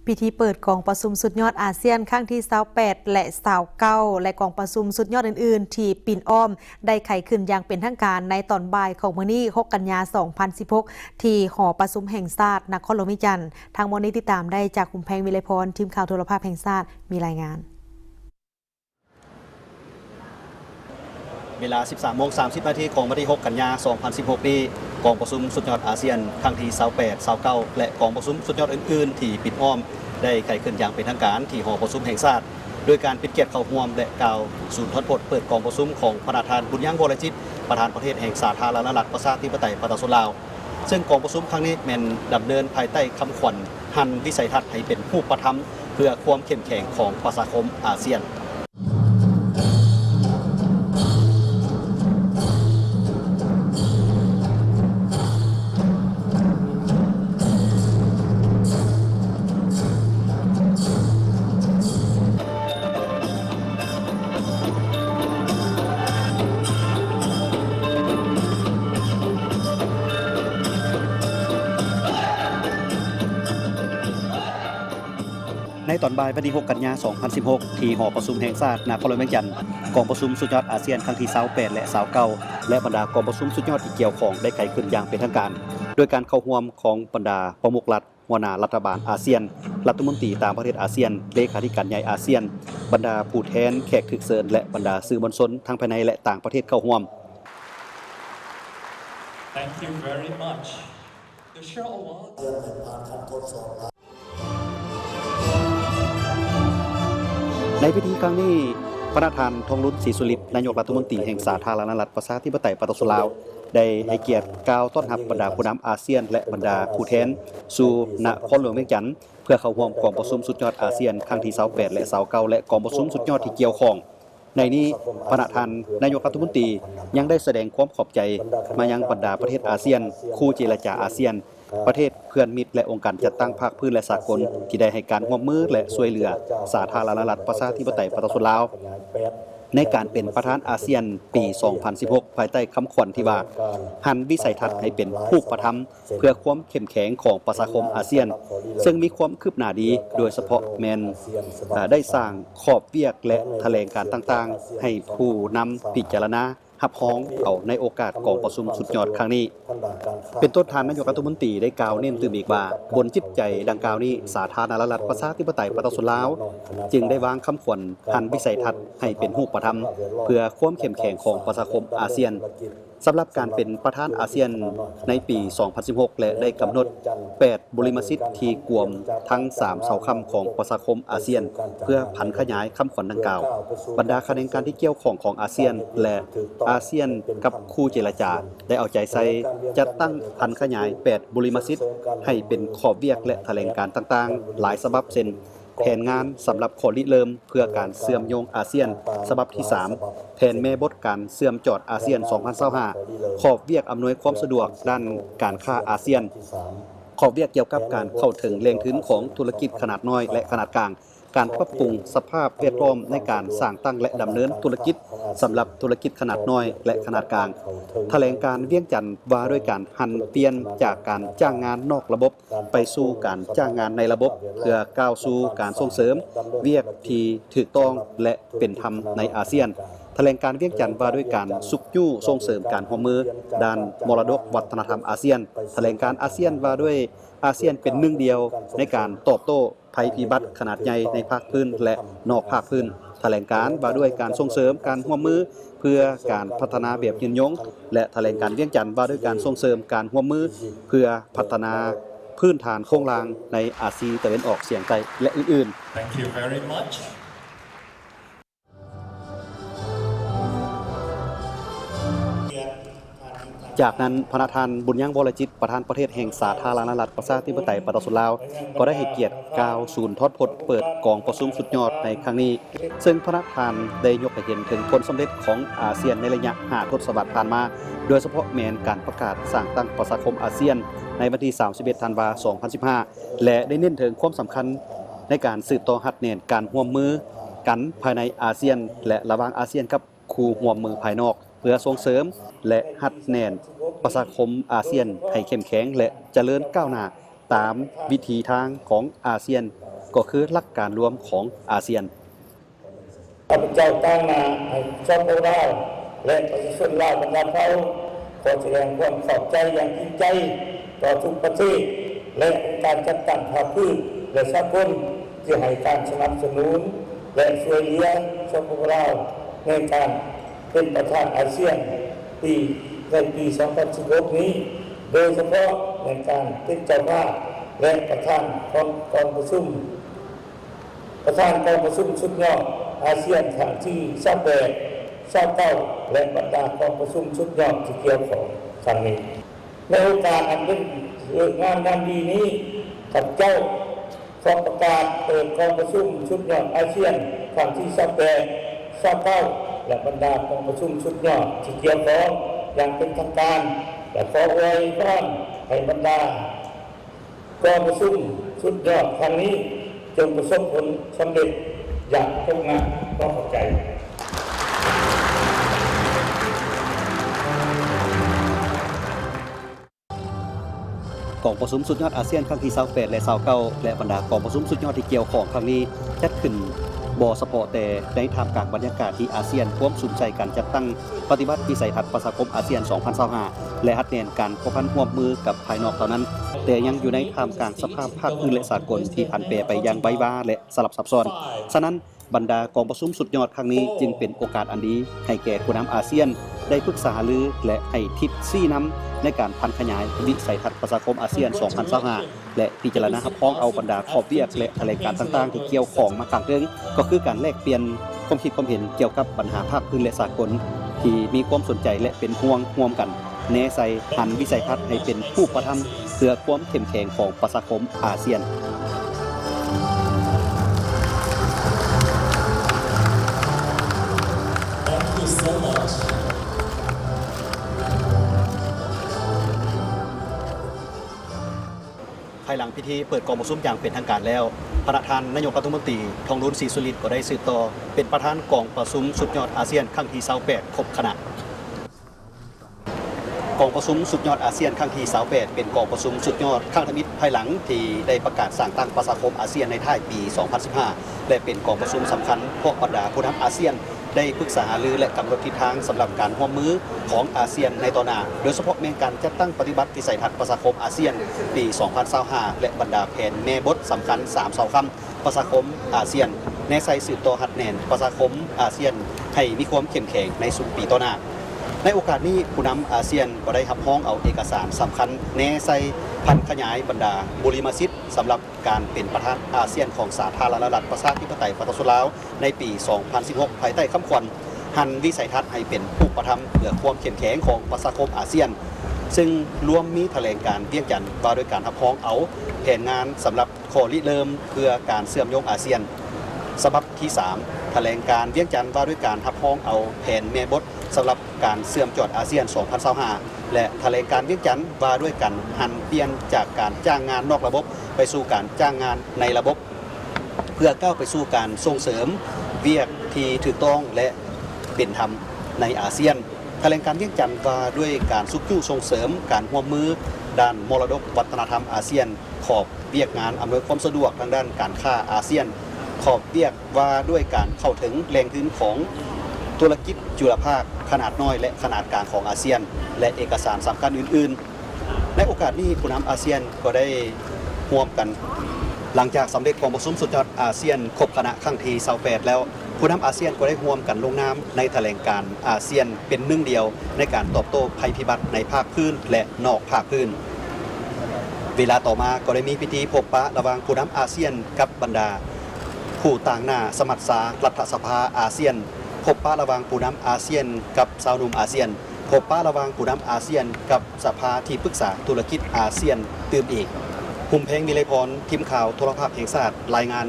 พิธีเปิดกองประชุมสุดยอดอาเซียนครั้งที่28และ29และกองประชุมสุดยอดอื่นๆที่ปิ่นอ้อมได้ไขขึ้นอย่างเป็นทางการในตอนบ่ายของมื้อนี้6 กันยายน 2016ที่หอประชุมแห่งชาตินครหลวงวิจันทร์ทางหมดนี้ติดตามได้จากคุณแพงวิไลพรทีมข่าวโทรภาพแห่งชาติมีรายงานเวลา 13:30 นาทีของวันที่ 6 กันยายน 2016 นี้กองประชุมสุดยอดอาเซียนครั้งที่28 29และกองประชุมสุดยอดอื่นๆที่ปิดอ้อมได้ไขขึ้นอย่างเป็นทางการที่หอประชุมแห่งชาติโดยการปิดเกียรติเข้าร่วมและกล่าวศูนย์ทดพจน์เปิดกองประชุมของประธานบุญยังวรจิตประธานประเทศแห่งสาธารณรัฐประชาธิปไตยประชาชนลาวซึ่งกองประชุมครั้งนี้แม่นดำเนินภายใต้คำขวัญหันวิสัยทัศน์ให้เป็นผู้ประทับเพื่อความเข้มแข็งของประชาคมอาเซียนในตอนบ่ายวันที่ 6 กันยายน 2016 ที่หอประชุมแห่งชาตินครหลวงเวียงจันทร์กองประชุมสุดยอดอาเซียนครั้งที่28และ29และบรรดากองประชุมสุดยอดที่เกี่ยวข้องได้ไขขึ้นอย่างเป็นทางการโดยการเข้าร่วมของบรรดาประมุขรัฐหัวหน้ารัฐบาลอาเซียนรัฐมนตรีต่างประเทศอาเซียนเลขาธิการใหญ่อาเซียนบรรดาผู้แทนแขกถึกเชิญและบรรดาสื่อมวลชนทั้งภายในและต่างประเทศเข้าร่วม Thank you very much. The show award. ในพิธีครั้งนี้ประธานทองรุ่นศรีสุริตนายกรัฐมนตรีแห่งสาธารณรัฐประชาธิปไตยประชาชนลาวได้ให้เกียรติกล่าวต้อนรับบรรดาผู้นำอาเซียนและบรรดาผู้แทนสู่นครหลวงเวียงจันทร์เพื่อเข้าร่วมกองประชุมสุดยอดอาเซียนครั้งที่28และ29และกองประชุมสุดยอดที่เกี่ยวข้องในนี้ประธานนายกรัฐมนตรียังได้แสดงความขอบใจมายังบรรดาประเทศอาเซียนคู่เจรจาอาเซียนประเทศเพื่อนมิตรและองค์การจัดตั้งภาคพื้นและสากลที่ได้ให้การร่วมมือและช่วยเหลือสาธารณรัฐประชาธิปไตยประชาชนลาวในการเป็นประธานอาเซียนปี 2016 ภายใต้คำขวัญที่ว่าหันวิสัยทัศน์ให้เป็นผู้ประทับเพื่อความเข้มแข็งของประชาคมอาเซียนซึ่งมีความคืบหน้าดีโดยเฉพาะแมนได้สร้างขอบเวียกและแถลงการต่างๆให้ผู้นำพิจารณารับรองเอาในโอกาสกองประชุมสุดยอดครั้งนี้เป็นต้นทานนายกรัฐมนตรีได้กล่าวเน้นตื่นอีกว่าบนจิตใจดังกล่าวนี้สาธารณรัฐประชาธิปไตยประชาชนลาวจึงได้วางคำขวัญหันวิสัยทัศน์ให้เป็นรูปธรรมเพื่อความเข้มแข็งของประชาคมอาเซียนสำหรับการเป็นประธานอาเซียนในปี 2016 และได้กำหนด 8 บริมสิทธิ์ที่กวมทั้ง 3 เสาคำของประชาคมอาเซียนเพื่อผันขยายคำขวัญดังกล่าวบรรดาคะแนนการที่เกี่ยวข้องของอาเซียนและอาเซียนกับคู่เจรจาได้เอาใจใส่จัดตั้งผันขยาย 8 บริมสิทธิ์ให้เป็นขอบเวียกและแถลงการต่างๆหลายฉบับเช่นแผนงานสำหรับขอริเริ่มเพื่อการเชื่อมโยงอาเซียนฉบับที่ 3 แผนแม่บทการเชื่อมจอดอาเซียน 2025 ขอบเวียกอำนวยความสะดวกด้านการค้าอาเซียนขอบเวียกเกี่ยวกับการเข้าถึงแหล่งทุนของธุรกิจขนาดน้อยและขนาดกลางการปรับปรุงสภาพแวดล้อมในการสร้างตั้งและดำเนินธุรกิจสำหรับธุรกิจขนาดน้อยและขนาดกลางแถลงการเวียงจันทร์ว่าด้วยการหันเปลี่ยนจากการจ้างงานนอกระบบไปสู่การจ้างงานในระบบเพื่อก้าวสู่การส่งเสริมเวียกที่ถูกต้องและเป็นธรรมในอาเซียนแถลงการเวียงจันทร์ว่าด้วยการสุขยู่ส่งเสริมการร่วมมือด้านมรดกวัฒนธรรมอาเซียนแถลงการอาเซียนว่าด้วยอาเซียนเป็นหนึ่งเดียวในการตอบโต้ภัยพิบัติขนาดใหญ่ในภาคพื้นและนอกภาคพื้นแถลงการว่าด้วยการส่งเสริมการร่วมมือเพื่อการพัฒนาแบบยืนยงและแถลงการเวียงจันทร์ว่าด้วยการส่งเสริมการร่วมมือเพื่อพัฒนาพื้นฐานโครงสร้างในอาเซียนตะวันออกเฉียงใต้และอื่นๆ Thank you very much.จากนั้นประธานบุญยังวรจิตประธานประเทศแห่งสาธารณรัฐประชาธิปไตยประชาชนลาวก็ได้ให้เกียรติกล่าวศูนย์ทอดพจน์เปิดกองประชุมสุดยอดในครั้งนี้ซึ่งประธานได้ยกให้เห็นถึงผลสำเร็จของอาเซียนในระยะ5 ทศวรรษผ่านมาโดยเฉพาะแมนการประกาศสร้างตั้งประชาคมอาเซียนในวันที่ 31 ธันวาคม 2015 และได้เน้นถึงความสำคัญในการสืบต่อหัดแน่นการร่วมมือกันภายในอาเซียนและระหว่างอาเซียนกับคู่ร่วมมือภายนอกเพื่อส่งเสริมและหัดแน่นประชาคมอาเซียนให้เข้มแข็งและเจริญก้าวหน้าตามวิถีทางของอาเซียน ก็คือหลักการรวมของอาเซียน ข้าพเจ้าตั้งนาให้ชาวลาวและประชาชนลาวบรรดาเขาขอแสดงความขอบใจอย่างจริงใจต่อทุกประเทศและการจัดตั้งภาคพื้นและสากลที่ให้การสนับสนุนและช่วยเหลือชาวลาวในการเป็นประธานอาเซียนในปี 2016 นี้โดยเฉพาะในการเป็นเจ้าภาพและประธานกองประชุมสุดยอดอาเซียนครั้งที่28 29และบรรดากองประชุมสุดยอดที่เกี่ยวข้องครั้งนี้ในโอกาสอันเป็นงานยามดีนี้ข้าพเจ้าขอประกาศเปิดกองประชุมสุดยอดอาเซียนครั้งที่28 29และบรรดากองประชุมสุดยอดที่เกี่ยวข้องอย่างเป็นทางการและขออวยพรให้บรรดากองประชุมสุดยอดครั้งนี้จงประสบผลสำเร็จอย่างทุกงานต้องเข้าใจ กองประชุมสุดยอดอาเซียนครั้งที่28และ29และบรรดากองประชุมสุดยอดที่เกี่ยวข้องครั้งนี้จัดขึ้นบ่เฉพาะแต่ในท่ามกลางบรรยากาศที่อาเซียนร่วมสุมใจกันจัดตั้งปฏิบัติวิสัยทัศน์ประชาคมอาเซียน 2025 และฮัดแนนการพันร่วมมือกับภายนอกเท่านั้นแต่ยังอยู่ในท่ามกลางสภาพภาคพื้นและสากลที่ผันแปรไปอย่างไวว่าและสลับซับซ้อนฉะนั้นบรรดากองประชุมสุดยอดครั้งนี้จึงเป็นโอกาสอันดีให้แก่ผู้นำอาเซียนได้ปรึกษาหารือและให้ทิศชี้นำในการพันขยายวิสัยทัศน์ประชาคมอาเซียน 2025 และพิจารณารับพ้องเอาบรรดาข้อเรียกและแถลงการต่างๆที่เกี่ยวข้องมาข้างเทิงก็คือการแลกเปลี่ยนความคิดความเห็นเกี่ยวกับปัญหาภาคพื้นและสากลที่มีความสนใจและเป็นห่วงร่วมกันแนใส่หันวิสัยทัศน์ให้เป็นผู้ประทำเพื่อความเข้มแข็งของประชาคมอาเซียนภายหลังพิธีเปิดกองประชุมอย่างเป็นทางการแล้วประธานนายกรัฐมนตรีทองรุ้นศรีสุรินทร์ก็ได้สืบต่อเป็นประธานกองประชุมสุดยอดอาเซียนครั้งที่28ครบคณะกองประชุมสุดยอดอาเซียนครั้งที่28เป็นกองประชุมสุดยอดครั้งทมิตรภายหลังที่ได้ประกาศสร้างตั้งประชาคมอาเซียนในท้ายปี 2015 และเป็นกองประชุมสำคัญเพราะบรรดาผู้นำอาเซียนได้ปรึกษาหารือและกำหนดทิศทางสำหรับการร่วมมือของอาเซียนในต่อหน้าโดยเฉพาะในการจัดตั้งปฏิบัติวิสัยทัศน์ประชาคมอาเซียนปี 2025 และบรรดาแผนแม่บทสำคัญ3เสาคำประชาคมอาเซียนในใส่สืบต่อหัดแนนประชาคมอาเซียนให้มีความเข้มแข็งในสุดปีต่อหน้าในโอกาสนี้ผู้นำอาเซียนก็ได้รับพ้องเอาเอกสารสำคัญแนใส่พันขยายบรรดาบริมาสิทธิ์สำหรับการเป็นประธานอาเซียนของสาธารณรัฐประชาธิปไตยปตสลาวในปี 2016 ภายใต้คำขวัญหันวิสัยทัศน์ให้เป็นผู้ประทำเพื่อความเข้มแข็งของประชาคมอาเซียนซึ่งรวมมีแถลงการเวียงจันทร์ว่าด้วยการรับพ้องเอาแผนงานสำหรับข้อริเริ่มเพื่อการเชื่อมโยงอาเซียนฉบับที่ 3 แถลงการเวียงจันทร์ว่าด้วยการรับพ้องเอาแผนแม่บทสำหรับการเชื่อมจอดอาเซียน 2025 และแถลงการเวียงจันทร์ว่าด้วยการหันเปลี่ยนจากการจ้างงานนอกระบบไปสู่การจ้างงานในระบบเพื่อก้าวไปสู่การส่งเสริมเวียกที่ถูกต้องและเป็นธรรมในอาเซียนแถลงการเวียงจันทร์ว่าด้วยการสุขยุ่งส่งเสริมการร่วมมือด้านมรดกวัฒนธรรมอาเซียนขอบเวียกงานอำนวยความสะดวกทางด้านการค้าอาเซียนขอบเวียกว่าด้วยการเข้าถึงแหล่งทุนของธุรกิจจุลภาคขนาดน้อยและขนาดกลางของอาเซียนและเอกสารสำคัญอื่นๆในโอกาสนี้ผู้นำอาเซียนก็ได้ร่วมกันหลังจากสำเร็จกองประชุมสุดยอดอาเซียนครบคณะครั้งที่28แล้วผู้นำอาเซียนก็ได้ร่วมกันลงนามในแถลงการอาเซียนเป็นหนึ่งเดียวในการตอบโต้ภัยพิบัติในภาคพื้นและนอกภาคพื้นเวลาต่อมาก็ได้มีพิธีพบปะระหว่างผู้นำอาเซียนกับบรรดาผู้ต่างหน้าสมัชชารัฐสภาอาเซียนพบปะระหว่างผู้นำอาเซียนกับชาวหนุ่มอาเซียนพบปะระหว่างผู้นำอาเซียนกับสภาที่ปรึกษาธุรกิจอาเซียนตื่มอีกภูมิเพงวิไลพรทีมข่าวโทรภาพแห่งชาติรายงาน